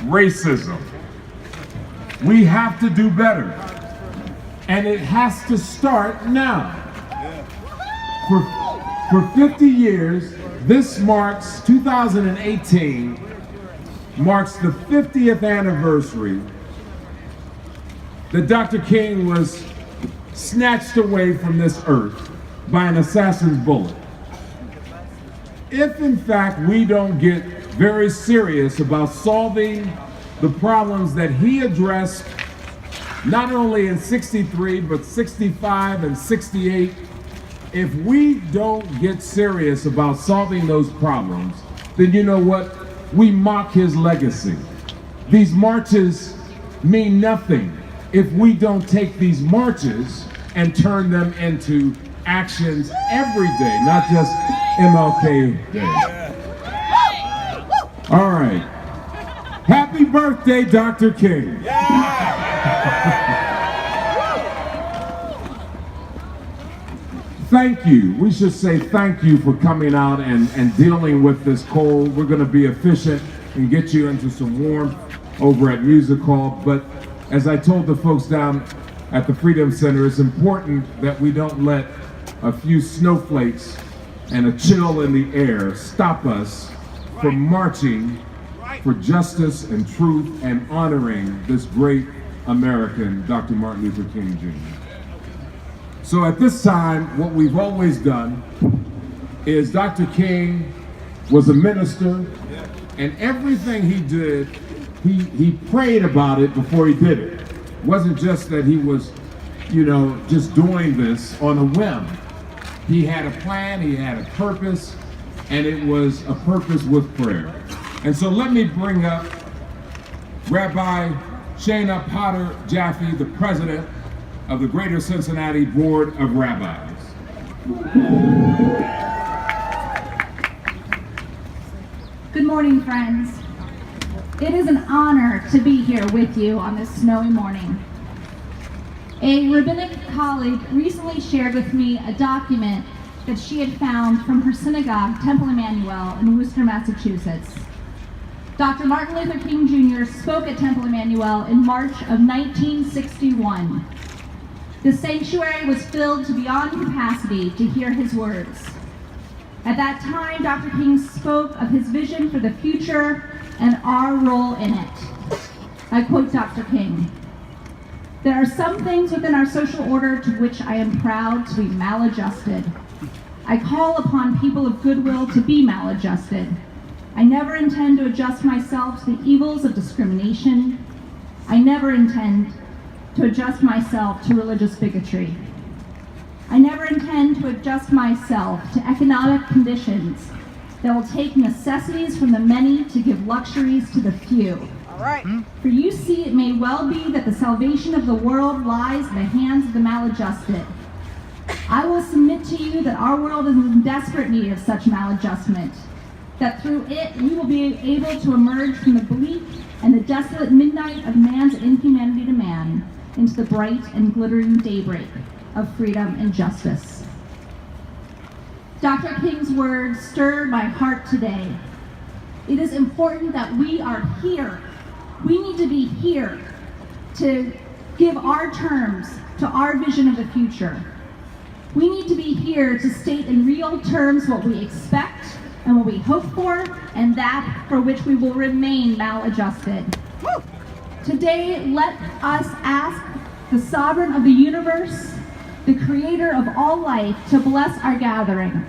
racism. We have to do better. And it has to start now. For 50 years, this marks 2018, marks the 50th anniversary that Dr. King was snatched away from this earth by an assassin's bullet. If in fact we don't get very serious about solving the problems that he addressed not only in 63, but 65 and 68, if we don't get serious about solving those problems, then you know what? We mock his legacy. These marches mean nothing if we don't take these marches and turn them into actions every day, not just MLK Day. All right. Happy birthday, Dr. King. Thank you. We should say thank you for coming out and dealing with this cold. We're going to be efficient and get you into some warmth over at Music Hall. But as I told the folks down at the Freedom Center, it's important that we don't let a few snowflakes and a chill in the air stop us from marching for justice and truth and honoring this great American, Dr. Martin Luther King Jr. So at this time, what we've always done is Dr. King was a minister, and everything he did, he prayed about it before he did it. It wasn't just that he was, just doing this on a whim. He had a plan, he had a purpose, and it was a purpose with prayer. And so let me bring up Rabbi Shana Potter Jaffe, the president of the Greater Cincinnati Board of Rabbis. Good morning, friends. It is an honor to be here with you on this snowy morning. A rabbinic colleague recently shared with me a document that she had found from her synagogue, Temple Emmanuel, in Worcester, Massachusetts. Dr. Martin Luther King Jr. spoke at Temple Emmanuel in March of 1961. The sanctuary was filled to beyond capacity to hear his words. At that time, Dr. King spoke of his vision for the future and our role in it. I quote Dr. King, "There are some things within our social order to which I am proud to be maladjusted. I call upon people of goodwill to be maladjusted. I never intend to adjust myself to the evils of discrimination. I never intend to adjust myself to religious bigotry. I never intend to adjust myself to economic conditions that will take necessities from the many to give luxuries to the few. All right. For you see, it may well be that the salvation of the world lies in the hands of the maladjusted. I will submit to you that our world is in desperate need of such maladjustment, that through it we will be able to emerge from the bleak and the desolate midnight of man's inhumanity to man into the bright and glittering daybreak of freedom and justice." Dr. King's words stir my heart today. It is important that we are here. We need to be here to give our terms to our vision of the future. We need to be here to state in real terms what we expect and what we hope for, and that for which we will remain maladjusted. Today, let us ask the sovereign of the universe, the creator of all life, to bless our gathering.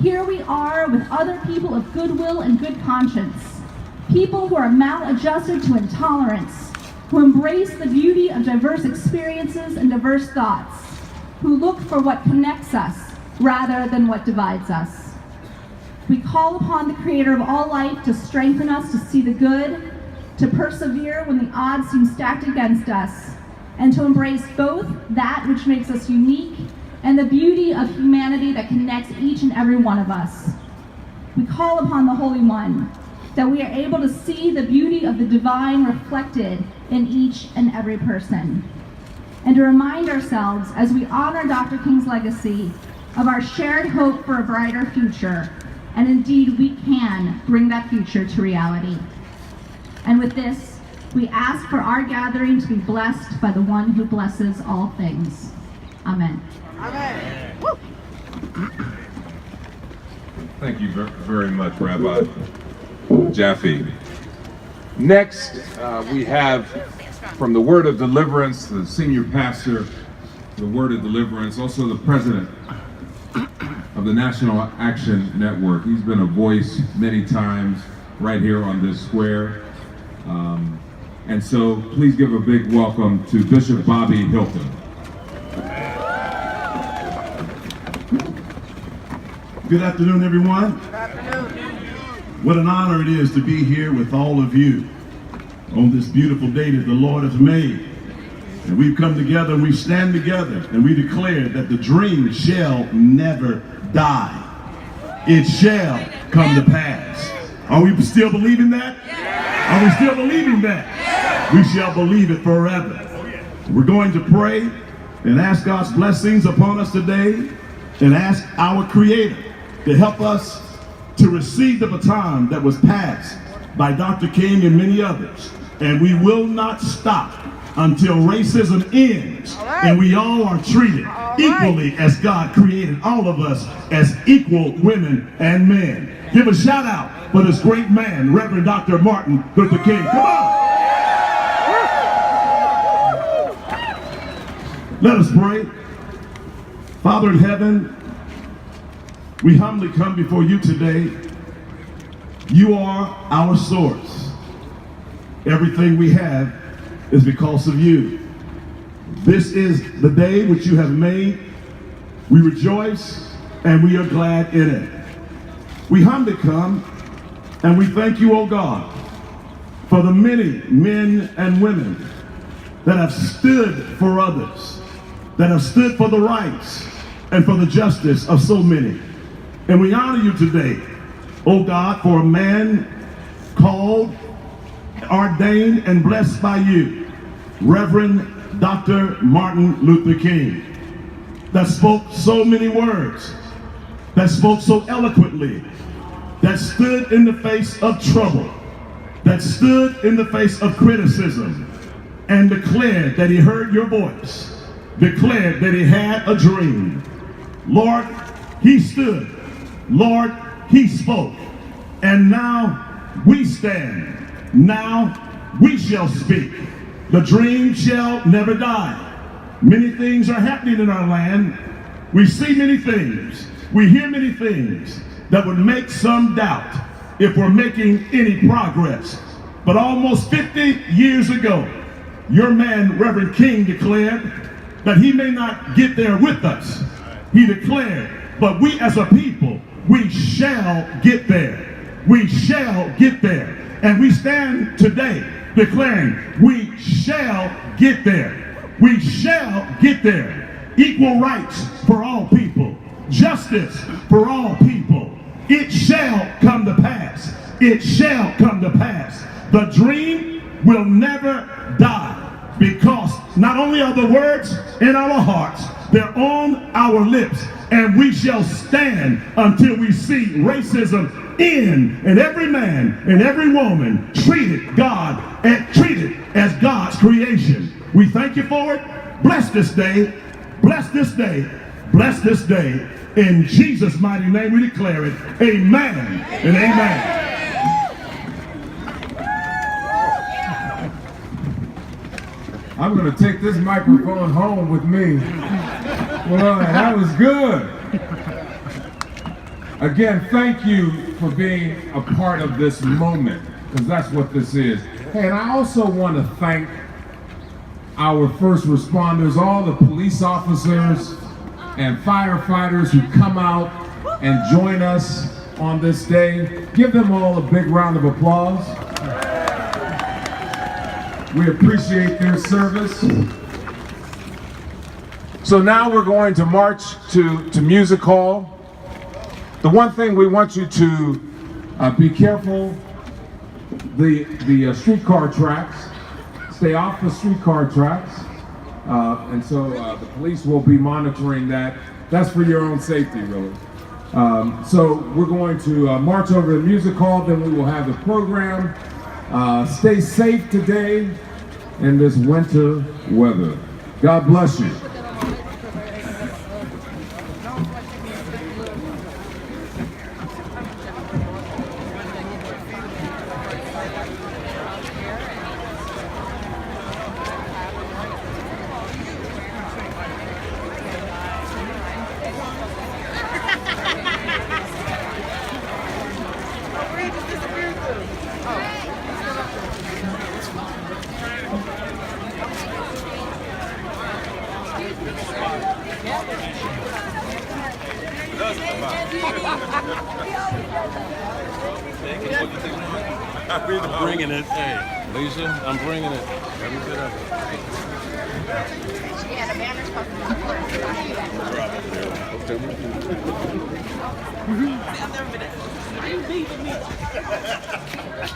Here we are with other people of goodwill and good conscience, people who are maladjusted to intolerance, who embrace the beauty of diverse experiences and diverse thoughts, who look for what connects us rather than what divides us. We call upon the creator of all life to strengthen us to see the good, to persevere when the odds seem stacked against us, and to embrace both that which makes us unique and the beauty of humanity that connects each and every one of us. We call upon the Holy One that we are able to see the beauty of the divine reflected in each and every person, and to remind ourselves as we honor Dr. King's legacy of our shared hope for a brighter future, and indeed we can bring that future to reality. And with this, we ask for our gathering to be blessed by the one who blesses all things. Amen. Amen. Thank you very much, Rabbi Jaffe. Next, we have from the Word of Deliverance, the senior pastor, the Word of Deliverance, also the president of the National Action Network. He's been a voice many times right here on this square. And so please give a big welcome to Bishop Bobby Hilton. Good afternoon, everyone. Good afternoon. What an honor it is to be here with all of you on this beautiful day that the Lord has made. And we've come together and we stand together and we declare that the dream shall never die. It shall come to pass. Are we still believing that? Are we still believing that? We shall believe it forever. We're going to pray and ask God's blessings upon us today and ask our Creator to help us to receive the baton that was passed by Dr. King and many others. And we will not stop until racism ends and we all are treated equally as God created all of us as equal women and men. Give a shout out for this great man, Reverend Dr. Martin Luther King. Come on! Let us pray. Father in heaven, we humbly come before you today. You are our source. Everything we have is because of you. This is the day which you have made. We rejoice and we are glad in it. We humbly come and we thank you, O God, for the many men and women that have stood for others, that have stood for the rights and for the justice of so many. And we honor you today, O God, for a man called, ordained, and blessed by you, Reverend Dr. Martin Luther King, that spoke so many words, that spoke so eloquently, that stood in the face of trouble, that stood in the face of criticism, and declared that he heard your voice, declared that he had a dream. Lord, he stood. Lord, he spoke. And now we stand. Now we shall speak. The dream shall never die. Many things are happening in our land. We see many things. We hear many things that would make some doubt if we're making any progress. But almost 50 years ago, your man, Reverend King, declared that he may not get there with us. He declared, but we as a people, we shall get there. We shall get there. And we stand today declaring we shall get there. We shall get there. Equal rights for all people. Justice for all people. It shall come to pass. It shall come to pass. The dream will never die, because not only are the words in our hearts, they're on our lips, and we shall stand until we see racism end, and every man and every woman treated as God's creation. We thank you for it. Bless this day. Bless this day. Bless this day. In Jesus' mighty name we declare it. Amen and amen. I'm going to take this microphone home with me. Well, that was good. Again, thank you for being a part of this moment, because that's what this is. Hey, and I also want to thank our first responders, all the police officers and firefighters who come out and join us on this day. Give them all a big round of applause. We appreciate their service. So now we're going to march to Music Hall. The one thing we want you to be careful, the streetcar tracks, stay off the streetcar tracks. And so the police will be monitoring that. That's for your own safety, really. So we're going to march over to Music Hall, then we will have the program. Stay safe today in this winter weather. God bless you. I'm bringing it. Hey, Lisa, I'm bringing it. Every bit of it. Yeah, the banner's supposed to be